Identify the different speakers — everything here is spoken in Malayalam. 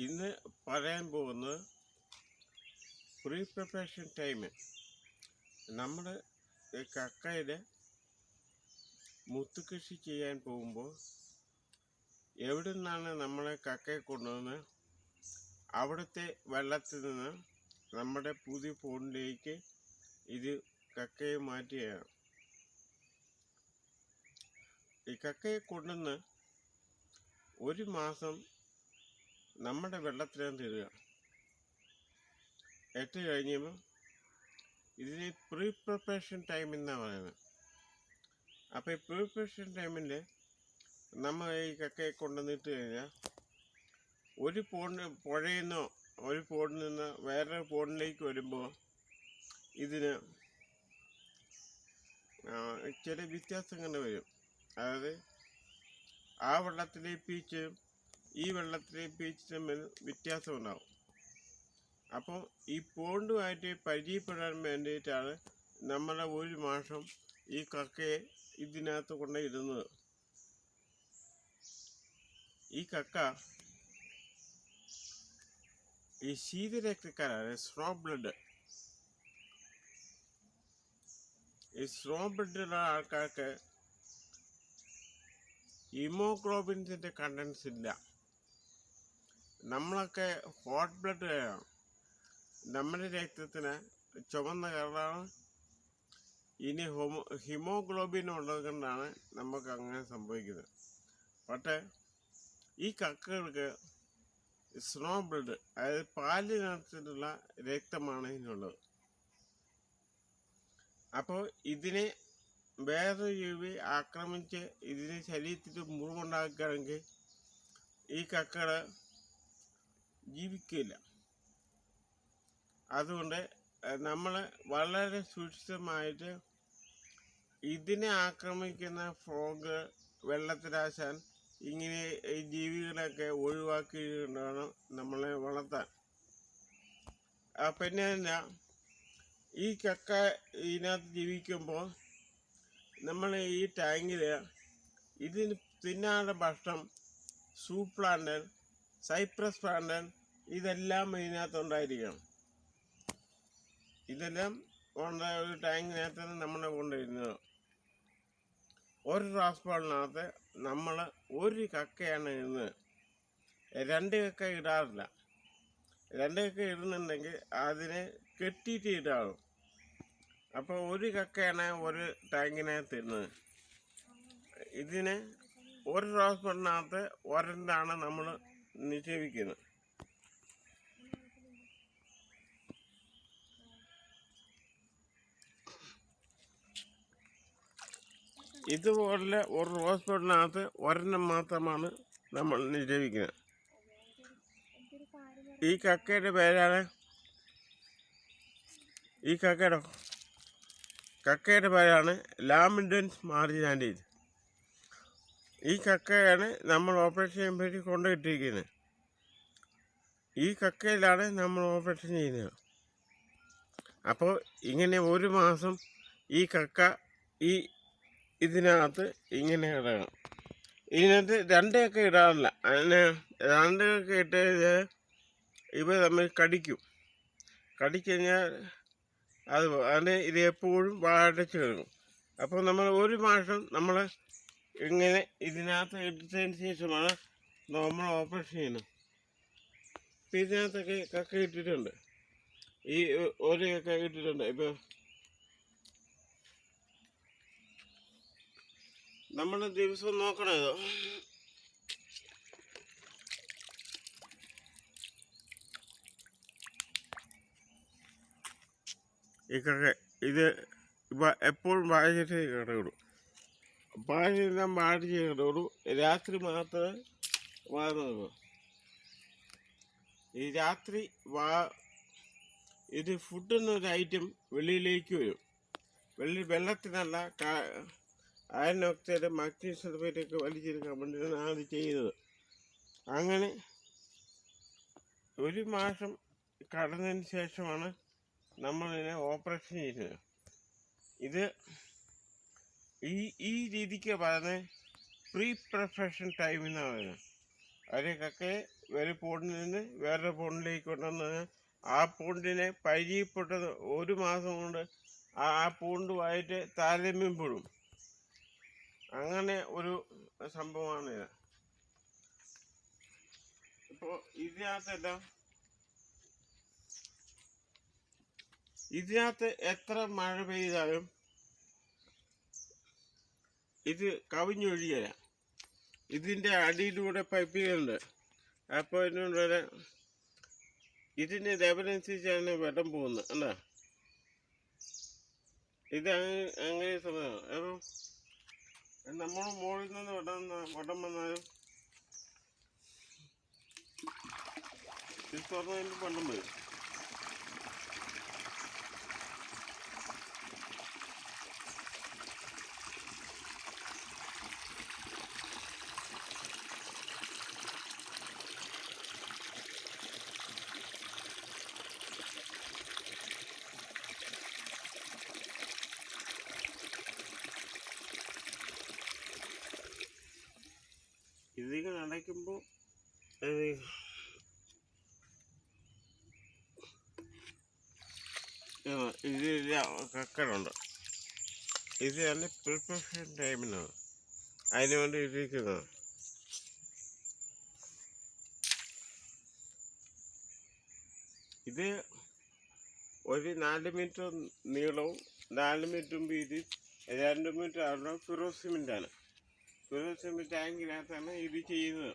Speaker 1: ഇന്ന് പറയാൻ പോകുന്നത് പ്രീ പ്രിപ്പറേഷൻ ടൈം. നമ്മൾ കക്കയുടെ മുത്തുകൃഷി ചെയ്യാൻ പോകുമ്പോൾ എവിടെ നിന്നാണ് നമ്മളെ കക്കയെ കൊണ്ടുവന്ന് അവിടുത്തെ വെള്ളത്തിൽ നിന്ന് നമ്മുടെ പുതിയ പോണ്ടിലേക്ക് ഇത് കക്കയെ മാറ്റുകയാണ്. ഈ കക്കയെ കൊണ്ടുവന്ന് ഒരു മാസം നമ്മുടെ വെള്ളത്തിനകത്ത് ഇടുക. ഇട്ട് കഴിഞ്ഞപ്പോൾ ഇതിന് പ്രീ പ്രിപ്പറേഷൻ ടൈം എന്നാണ് പറയുന്നത്. അപ്പോൾ ഈ പ്രീ പ്രിപ്പറേഷൻ ടൈമിൽ നമ്മൾ ഈ കക്കയെ കൊണ്ടുവന്നിട്ട് കഴിഞ്ഞാൽ ഒരു പുഴയിൽ നിന്നോ ഒരു പോണ്ടിൽ നിന്ന് വേറൊരു പോണ്ടിലേക്ക് വരുമ്പോൾ ഇതിന് ചില വ്യത്യാസങ്ങൾ വരും. അതായത് ആ വെള്ളത്തിലെ പീച്ചും ഈ വെള്ളത്തിലെ പീച്ച് തമ്മിൽ വ്യത്യാസമുണ്ടാകും. അപ്പോൾ ഈ പോണ്ടുമായിട്ട് പരിചയപ്പെടാൻ വേണ്ടിയിട്ടാണ് നമ്മൾ ഒരു മാസം ഈ കക്കയെ ഇതിനകത്ത് കൊണ്ടിടുന്നത്. ഈ കക്ക ഈ ശീതരക്തക്കാരാണ്, സ്നോ ബ്ലഡ്. ഈ സ്നോ ബ്ലഡുള്ള ആൾക്കാർക്ക് ഹീമോഗ്ലോബിൻ്റെ കണ്ടൻസ് ഇല്ല. നമ്മളൊക്കെ ഹോട്ട് ബ്ലഡുകാരാണ്. നമ്മുടെ രക്തത്തിന് ചുവന്ന കളറാണ്. ഇനി ഹീമോഗ്ലോബിൻ ഉള്ളത് കൊണ്ടാണ് നമുക്ക് അങ്ങനെ സംഭവിക്കുന്നത്. പക്ഷേ ഈ കക്കകൾക്ക് സ്നോ ബ്ലഡ്, അതായത് പാലിനകത്തിലുള്ള രക്തമാണ് ഇതിനുള്ളത്. അപ്പോൾ ഇതിനെ വേറൊരു ജീവി ആക്രമിച്ച് ഇതിന് ശരീരത്തിൽ മുറിവുണ്ടാക്കുകയാണെങ്കിൽ ഈ കക്കകൾ ജീവിക്കില്ല. അതുകൊണ്ട് നമ്മൾ വളരെ സുരക്ഷിതമായിട്ട് ഇതിനെ ആക്രമിക്കുന്ന ഫ്രോഗ്, വെള്ളത്തിലാശാൻ, ഇങ്ങനെ ഈ ജീവികളൊക്കെ ഒഴിവാക്കിയിട്ടാണ് നമ്മളെ വളർത്താൻ. പിന്നെ തന്നെ ഈ കക്ക ഇതിനകത്ത് ജീവിക്കുമ്പോൾ നമ്മൾ ഈ ടാങ്കിൽ ഇതിന് തിന്നാനുള്ള ഭക്ഷണം സൂപ്പ് പ്ലാന്റൻ, സൈപ്രസ് പ്ലാന്റൻ, ഇതെല്ലാം ഇതിനകത്തുണ്ടായിരിക്കണം. ഇതെല്ലാം ഒരു ടാങ്കിനകത്താണ് നമ്മൾ കൊണ്ടുവരുന്നത്. ഒരു ട്രാൻസ്പോർട്ടിനകത്ത് നമ്മൾ ഒരു കക്കയാണ് ഇടുന്നത്. 2 കക്ക ഇടാറില്ല. 2 കക്ക ഇടുന്നുണ്ടെങ്കിൽ അതിനെ കെട്ടിയിട്ട് ഇടാറും. അപ്പോൾ ഒരു കക്കയാണ് ഒരു ടാങ്കിനകത്ത് ഇടുന്നത്. ഇതിന് ഒരു ട്രാൻസ്പോർട്ടിനകത്ത് ഒരെണ്ണമാണ് നമ്മൾ നിക്ഷേപിക്കുന്നത്. ഇതുപോലെ ഒരു ട്രാൻസ്പോർട്ടിനകത്ത് ഒരെണ്ണം മാത്രമാണ് നമ്മൾ നിക്ഷേപിക്കുന്നത്. ഈ കക്കയുടെ പേരാണ് ലാമിഡൻസ് മാർജിനാലിസ്. ഈ കക്കയാണ് നമ്മൾ ഓപ്പറേഷൻ ചെയ്യാൻ വേണ്ടി കൊണ്ടുപോയിട്ടിരിക്കുന്നത്. ഈ കക്കയിലാണ് നമ്മൾ ഓപ്പറേഷൻ ചെയ്യുന്നത്. അപ്പോൾ ഇങ്ങനെ ഒരു മാസം ഈ കക്ക ഇതിനകത്ത് ഇങ്ങനെ ഇടണം. ഇതിനകത്ത് 2 കക്ക ഇടാറില്ല. അതിന് 2 കക്ക ഇട്ട് ഇവ തമ്മിൽ കടിക്കഴിഞ്ഞാൽ അതിന് ഇത് എപ്പോഴും വാടച്ച് കിടക്കും. അപ്പോൾ നമ്മൾ ഒരു മാസം നമ്മൾ ഇങ്ങനെ ഇതിനകത്ത് ഇട്ടതിന് ശേഷമാണ് നമ്മൾ ഓപ്പറേഷൻ ചെയ്യുന്നത്. ഇപ്പം ഇതിനകത്തൊക്കെ കക്ക ഇട്ടിട്ടുണ്ട്. ഈ ഒരു കക്ക ഇട്ടിട്ടുണ്ട്. ഇപ്പോൾ നമ്മൾ ദിവസവും നോക്കണതോ. ഈ കക്ക ഇത് എപ്പോഴും വായിച്ചിട്ട് കിടവിടും. പാചകം പാടിച്ച് കിടവിടും. രാത്രി മാത്രമേ വാങ്ങുള്ളൂ. ഈ രാത്രി ഇത് ഫുഡ് എന്നൊരു ഐറ്റം വെളിയിലേക്ക് വരും. വെള്ളത്തിനല്ല, അയൺ ഓക്സൈഡ്, മഗ്നീഷ്യം സൾഫേറ്റൊക്കെ വലിച്ചെടുക്കാൻ വേണ്ടിയിട്ടാണ് അത് ചെയ്യുന്നത്. അങ്ങനെ ഒരു മാസം കടന്നതിന് ശേഷമാണ് നമ്മളിതിനെ ഓപ്പറേഷൻ ചെയ്യുന്നത്. ഇത് ഈ രീതിക്ക് പറയുന്നത് പ്രീ പ്രിപ്പറേഷൻ ടൈം എന്നാണ് പറയുന്നത്. അവരെ കക്കയെ ഒരു പോണ്ടിൽ നിന്ന് വേറൊരു പോണ്ടിലേക്ക് കൊണ്ടുവന്ന് ആ പൂണ്ടിനെ പരിചയപ്പെട്ടത് 1 മാസം കൊണ്ട് ആ പൂണ്ടുമായിട്ട് താരതമ്യപ്പെടും. അങ്ങനെ ഒരു സംഭവമാണിത്. ഇപ്പോൾ ഇതിനകത്ത് എത്ര മഴ പെയ്താലും ഇത് കവിഞ്ഞൊഴിയല. ഇതിൻ്റെ അടിയിലൂടെ പൈപ്പുകളുണ്ട്. അപ്പോൾ ഇതിനുള്ള ഇതിൻ്റെ ലെവലനുസരിച്ചാണ് വെള്ളം പോകുന്നത്. അല്ല, ഇത് അങ്ങനെ സമയമാണ്. അപ്പം നമ്മൾ മുകളിൽ നിന്ന് വെള്ളം വന്നാലും ഇത് തുറന്നതിന് വെള്ളം വരും. ഇതിങ്ങനെ അടയ്ക്കുമ്പോൾ ഇതിൽ കക്കറുണ്ട്. ഇത് തന്നെ പ്രിപ്പറേഷൻ ടൈമിനാണ് അതിന് വേണ്ടി ഇരിക്കുന്നത്. ഇത് ഒരു 4 മീറ്റർ നീളവും 4 മീറ്ററും വീതി 2 മീറ്റർ ആളുള്ള ഫിറോസിമെൻ്റാണ്. ഫിറോസിമെൻ്റ് ടാങ്കിനകത്താണ് ഇത് ചെയ്യുന്നത്.